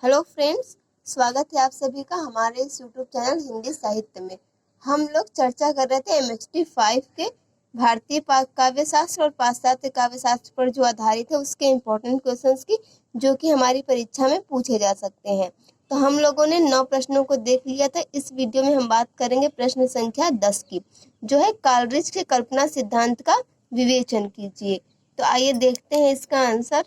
Hello friends, स्वागत है आप सभी का हमारे इस यूट्यूब चैनल हिंदी साहित्य में। हम लोग चर्चा कर रहे थे MHT 5 के भारतीय काव्य शास्त्र और पाश्चात्य काव्य शास्त्र पर जो आधारित है उसके इम्पोर्टेंट क्वेश्चंस की, जो कि हमारी परीक्षा में पूछे जा सकते हैं। तो हम लोगों ने 9 प्रश्नों को देख लिया था। इस वीडियो में हम बात करेंगे प्रश्न संख्या 10 की, जो है कालरिज के कल्पना सिद्धांत का विवेचन कीजिए। तो आइए देखते हैं इसका आंसर।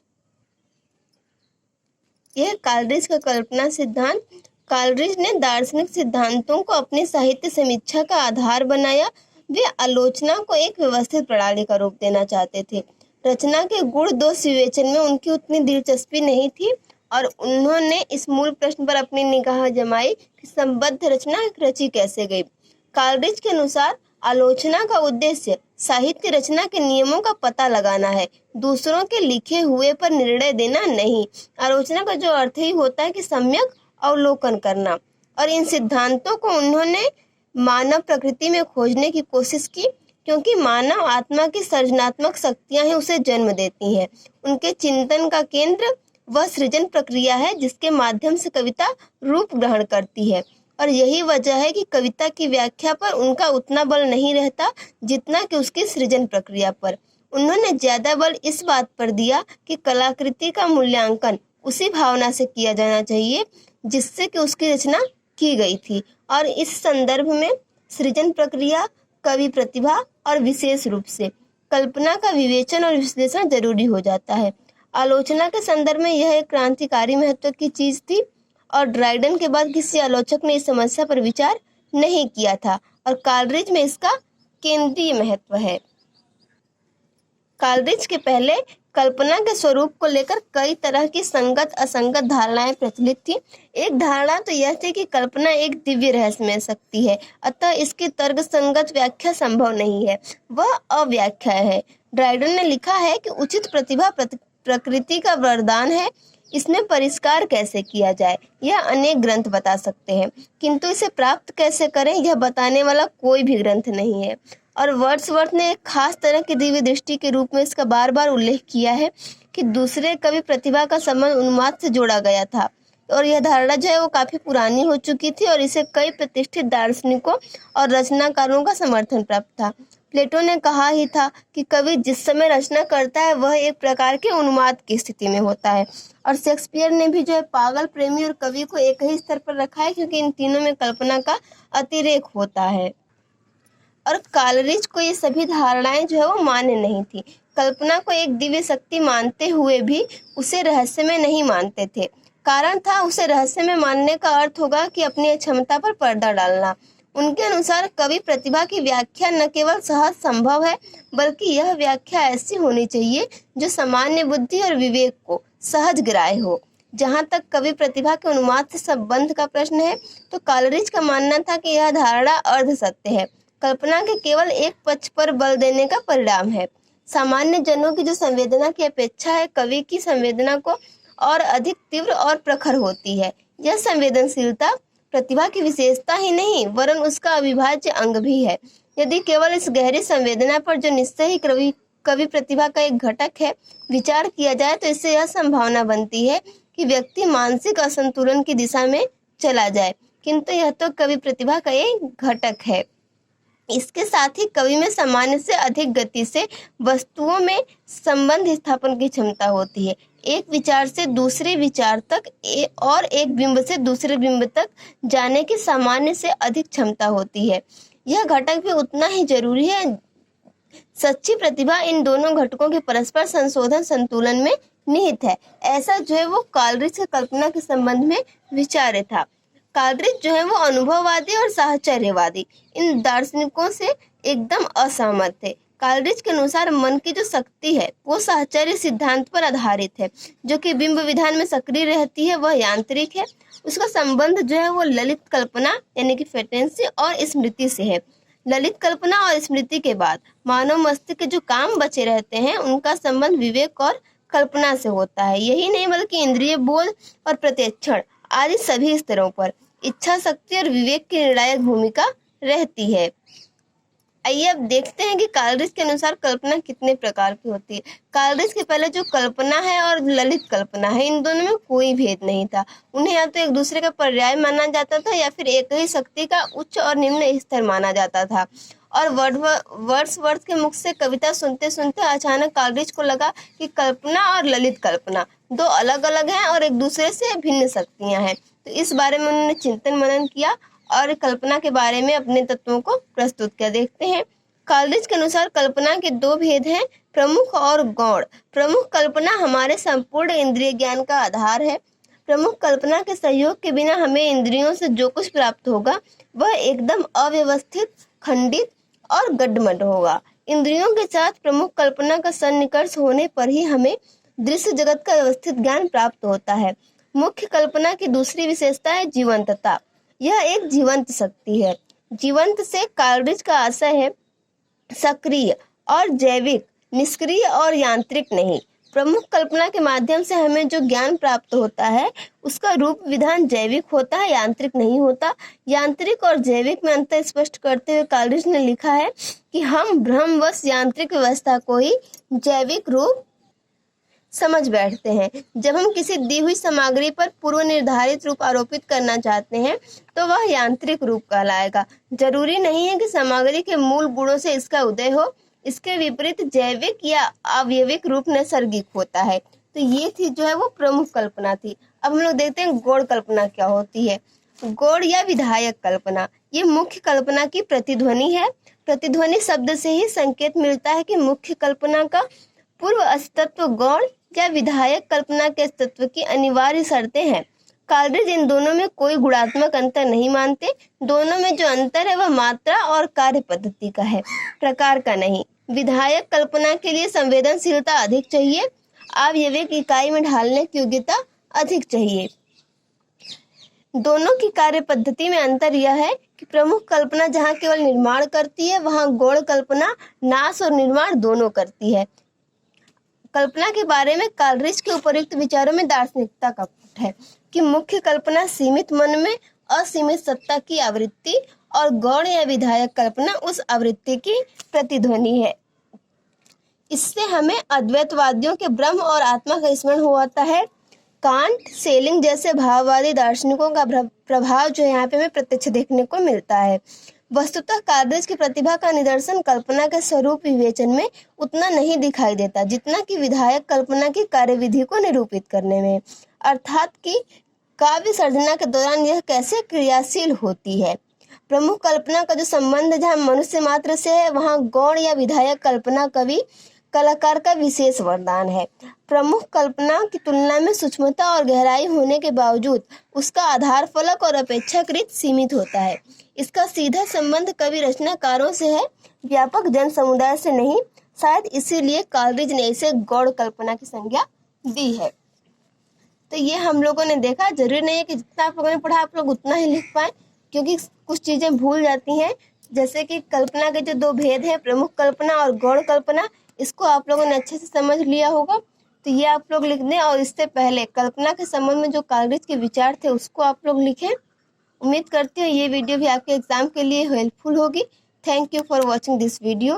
यह कालरिज का कल्पना सिद्धांत। कालरिज ने दार्शनिक सिद्धांतों को अपनी साहित्य समीक्षा का आधार बनाया। वे आलोचना को एक व्यवस्थित प्रणाली का रूप देना चाहते थे। रचना के गुण दोष विवेचन में उनकी उतनी दिलचस्पी नहीं थी और उन्होंने इस मूल प्रश्न पर अपनी निगाह जमाई कि संबद्ध रचना रची कैसे गई। कालरिज के अनुसार आलोचना का उद्देश्य साहित्य रचना के नियमों का पता लगाना है, दूसरों के लिखे हुए पर निर्णय देना नहीं। आलोचना का जो अर्थ ही होता है कि सम्यक अवलोकन करना। और इन सिद्धांतों को उन्होंने मानव प्रकृति में खोजने की कोशिश की, क्योंकि मानव आत्मा की सृजनात्मक शक्तियां हैं उसे जन्म देती हैं। उनके चिंतन का केंद्र वह सृजन प्रक्रिया है जिसके माध्यम से कविता रूप ग्रहण करती है, और यही वजह है कि कविता की व्याख्या पर उनका उतना बल नहीं रहता जितना कि उसकी सृजन प्रक्रिया पर। उन्होंने ज्यादा बल इस बात पर दिया कि कलाकृति का मूल्यांकन उसी भावना से किया जाना चाहिए जिससे कि उसकी रचना की गई थी, और इस संदर्भ में सृजन प्रक्रिया, कवि प्रतिभा और विशेष रूप से कल्पना का विवेचन और विश्लेषण जरूरी हो जाता है। आलोचना के संदर्भ में यह एक क्रांतिकारी महत्व की चीज थी, और ड्राइडन के बाद किसी आलोचक ने इस समस्या पर विचार नहीं किया था, और कालरिज में इसका केंद्रीय महत्व है। कालरिज के पहले कल्पना के स्वरूप को लेकर कई तरह की संगत असंगत धारणाएं प्रचलित थी। एक धारणा तो यह थी कि कल्पना एक दिव्य रहस्यमय शक्ति है, अतः इसकी तर्क संगत व्याख्या संभव नहीं है, वह अव्याख्या है। ड्राइडन ने लिखा है कि उचित प्रतिभा प्रकृति का वरदान है, इसमें परिष्कार कैसे किया जाए यह अनेक ग्रंथ बता सकते हैं, किंतु इसे प्राप्त कैसे करें यह बताने वाला कोई भी ग्रंथ नहीं है। और वर्ड्सवर्थ ने एक खास तरह की दिव्य दृष्टि के रूप में इसका बार बार उल्लेख किया है कि दूसरे कवि प्रतिभा का संबंध उन्माद से जोड़ा गया था, और यह धारणा जो है वो काफी पुरानी हो चुकी थी और इसे कई प्रतिष्ठित दार्शनिकों और रचनाकारों का समर्थन प्राप्त था। प्लेटो ने कहा ही था कि कवि जिस समय रचना करता है वह एक प्रकार के उन्माद की स्थिति में होता है, और शेक्सपियर ने भी जो है पागल, प्रेमी और कवि को एक ही स्तर पर रखा है, क्योंकि इन तीनों में कल्पना का अतिरेक होता है। और कालरिज को ये सभी धारणाएं जो है वो मान्य नहीं थी। कल्पना को एक दिव्य शक्ति मानते हुए भी उसे रहस्य में नहीं मानते थे। कारण था, उसे रहस्य में मानने का अर्थ होगा कि अपनी क्षमता पर पर्दा डालना। उनके अनुसार कवि प्रतिभा की व्याख्या न केवल सहज संभव है, बल्कि यह व्याख्या ऐसी होनी चाहिए जो सामान्य बुद्धि और विवेक को सहज ग्राह्य हो। जहाँ तक कवि प्रतिभा के उन्माद से संबंध का प्रश्न है, तो कालरिज का मानना था कि यह धारणा अर्ध सत्य है, कल्पना के केवल एक पक्ष पर बल देने का परिणाम है। सामान्य जनों की जो संवेदना की अपेक्षा है, कवि की संवेदना को और अधिक तीव्र और प्रखर होती है। यह संवेदनशीलता प्रतिभा की विशेषता ही नहीं वरन उसका अविभाज्य अंग भी है। यदि केवल इस गहरी संवेदना पर, जो निश्चय ही कवि प्रतिभा का एक घटक है, विचार किया जाए, तो इससे यह संभावना बनती है कि व्यक्ति मानसिक असंतुलन की दिशा में चला जाए, किंतु यह तो कवि प्रतिभा का एक घटक है। इसके साथ ही कवि में सामान्य से अधिक गति से वस्तुओं में संबंध स्थापन की क्षमता होती है। एक विचार से दूसरे विचार तक और एक बिंब से दूसरे बिंब तक जाने की सामान्य से अधिक क्षमता होती है। यह घटक भी उतना ही जरूरी है। सच्ची प्रतिभा इन दोनों घटकों के परस्पर संशोधन संतुलन में निहित है। ऐसा जो है वो कालरिज के कल्पना के संबंध में विचार था। कालरिज जो है वो अनुभववादी और साहचर्यवादी इन दार्शनिकों से एकदम असहमत थे। कालरिज के अनुसार मन की जो शक्ति है वो साहचर्य सिद्धांत पर आधारित है, जो कि बिंब विधान में सक्रिय रहती है, वह यांत्रिक है। उसका संबंध जो है वो ललित कल्पना यानी कि फैंटेसी और स्मृति से है। ललित कल्पना और स्मृति के बाद मानव मस्तिष्क के जो काम बचे रहते हैं उनका संबंध विवेक और कल्पना से होता है। यही नहीं बल्कि इंद्रिय बोध और प्रत्यक्षण आदि सभी स्तरों पर इच्छा शक्ति और विवेक की निर्णायक भूमिका रहती है। आइए अब देखते हैं कि कालरिज के अनुसार कल्पना कितने प्रकार की होती है। कालरिज के पहले जो कल्पना है और ललित कल्पना है, इन दोनों में कोई भेद नहीं था। उन्हें या तो एक दूसरे का पर्याय माना जाता था या फिर एक ही शक्ति का उच्च और निम्न स्तर माना जाता था। और वर्ड्सवर्थ के मुख से कविता सुनते सुनते अचानक कालरिज को लगा कि कल्पना और ललित कल्पना दो अलग अलग हैं और एक दूसरे से भिन्न शक्तियां हैं। तो इस बारे में उन्होंने चिंतन मनन किया और कल्पना के बारे में अपने तत्वों को प्रस्तुत किया। देखते हैं, कालरिज के अनुसार कल्पना के दो भेद हैं, प्रमुख और गौण। प्रमुख कल्पना हमारे संपूर्ण इंद्रिय ज्ञान का आधार है। प्रमुख कल्पना के सहयोग के बिना हमें इंद्रियों से जो कुछ प्राप्त होगा वह एकदम अव्यवस्थित, खंडित और गड्ढमड होगा। इंद्रियों के साथ प्रमुख कल्पना का सन्निकर्ष होने पर ही हमें दृश्य जगत का व्यवस्थित ज्ञान प्राप्त होता है। मुख्य कल्पना की दूसरी विशेषता है जीवंतता। यह एक जीवंत शक्ति है। जीवंत से कालरिज का आशय है सक्रिय और जैविक, निष्क्रिय और यांत्रिक नहीं। प्रमुख कल्पना के माध्यम से हमें जो ज्ञान प्राप्त होता है उसका रूप विधान जैविक होता है, यांत्रिक नहीं होता। यांत्रिक और जैविक में अंतर स्पष्ट करते हुए कालरिज ने लिखा है कि हम भ्रमवश यांत्रिक व्यवस्था को ही जैविक रूप समझ बैठते हैं। जब हम किसी दी हुई सामग्री पर पूर्व निर्धारित रूप आरोपित करना चाहते हैं तो वह यांत्रिक रूप कहलाएगा। जरूरी नहीं है कि सामग्री के मूल गुणों से इसका उदय हो, इसके विपरीत जैविक या अवयविक रूप नैसर्गिक होता है। तो ये थी जो है वो प्रमुख कल्पना थी। अब हम लोग देखते हैं गौण कल्पना क्या होती है। गौण या विधायक कल्पना, ये मुख्य कल्पना की प्रतिध्वनि है। प्रतिध्वनि शब्द से ही संकेत मिलता है कि मुख्य कल्पना का पूर्व अस्तित्व गौण या विधायक कल्पना के अस्तित्व की अनिवार्य शर्तें हैं। कालरिज इन दोनों में कोई गुणात्मक अंतर नहीं मानते। दोनों में जो अंतर है वह मात्रा और कार्य पद्धति का है, प्रकार का नहीं। विधायक कल्पना के लिए संवेदनशीलता अधिक चाहिए, अवयविक इकाई में ढालने की योग्यता अधिक चाहिए। दोनों की कार्य पद्धति में अंतर यह है कि प्रमुख कल्पना जहाँ केवल निर्माण करती है, वहाँ गौण कल्पना नाश और निर्माण दोनों करती है। कल्पना के बारे में कालरिज के उपयुक्त विचारों में दार्शनिकता का पुट है कि मुख्य कल्पना सीमित मन में असीमित सत्ता की आवृत्ति और गौण या विधायक कल्पना उस आवृत्ति की प्रतिध्वनि है। इससे हमें अद्वैतवादियों के ब्रह्म और आत्मा का स्मरण होता है। कांट, सेलिंग जैसे भाववादी दार्शनिकों का प्रभाव जो यहाँ पे हमें प्रत्यक्ष देखने को मिलता है। वस्तुतः कालरिज की प्रतिभा का निदर्शन कल्पना के स्वरूप विवेचन में उतना नहीं दिखाई देता जितना कि विधायक कल्पना की कार्यविधि को निरूपित करने में, अर्थात कि काव्य सर्जना के दौरान यह कैसे क्रियाशील होती है। प्रमुख कल्पना का जो संबंध जहाँ मनुष्य मात्र से है, वहाँ गौण या विधायक कल्पना कवि कलाकार का विशेष वरदान है। प्रमुख कल्पना की तुलना में सूक्ष्मता और गहराई होने के बावजूद उसका आधार फलक और अपेक्षाकृत सीमित होता है। इसका सीधा संबंध कवि रचनाकारों से है, व्यापक जन समुदाय से नहीं। शायद इसीलिए कालरिज ने इसे गौण कल्पना की संज्ञा दी है। तो ये हम लोगों ने देखा। जरूरी नहीं है कि जितना आप लोगों ने पढ़ा आप लोग उतना ही लिख पाए, क्योंकि कुछ चीजें भूल जाती हैं। जैसे कि कल्पना के जो दो भेद हैं, प्रमुख कल्पना और गौण कल्पना, इसको आप लोगों ने अच्छे से समझ लिया होगा। तो ये आप लोग लिख दें और इससे पहले कल्पना के संबंध में जो कालरिज के विचार थे उसको आप लोग लिखें। उम्मीद करती हूँ ये वीडियो भी आपके एग्जाम के लिए हेल्पफुल होगी। Thank you for watching this video.